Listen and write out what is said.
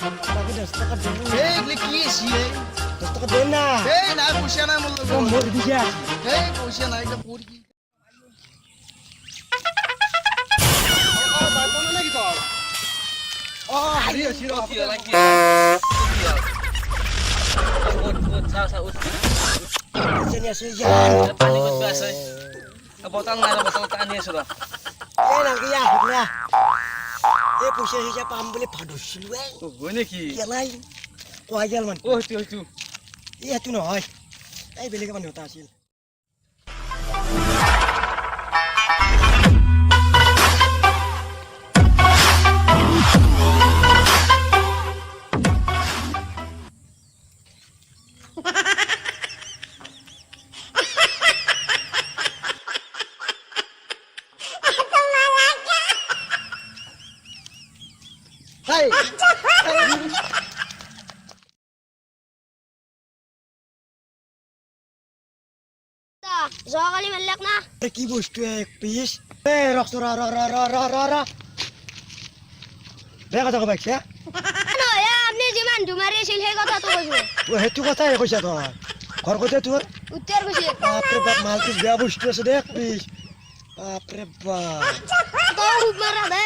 তাকে 10 টাকা দেব এইগুলি কি আছে 10 টাকা দেন না এই নাই পয়সা নাই মোৰ লগত মোৰ দিছে এই পয়সা নাই এটা পড় কি হেৰি আছে ৰ কি লাগি জেনি আছে জান পানী কত আছে বটল নাই বটল পানী আছে ৰ এই নাকি ইয়া হলা এই পয়সা হিসা পাম বলে ফাদছিল এই হয় নেকি কেলাই কয় গেল মান ও হইতো এটো নহয় এই বেলেগ মানুহ এটা আছিল হাই যোৱাকালি মাৰিলাক না কি বস্তু এক পিস এ রক্ত রা রা রা রা রা রা রা বেয়া কথা কবাইছে নহয় আপুনি যিমান ধুমাৰি আছিল সেই কথাটো কৈছো ও হেতু কথাই কইছা তই ঘৰ কইতে তোৰ উত্তৰ কৈছে বাপরে বাপ মাল পিস বেয়া বস্তু আছে দেখ পিস বাপরে বাপ তই খুব মাৰা দে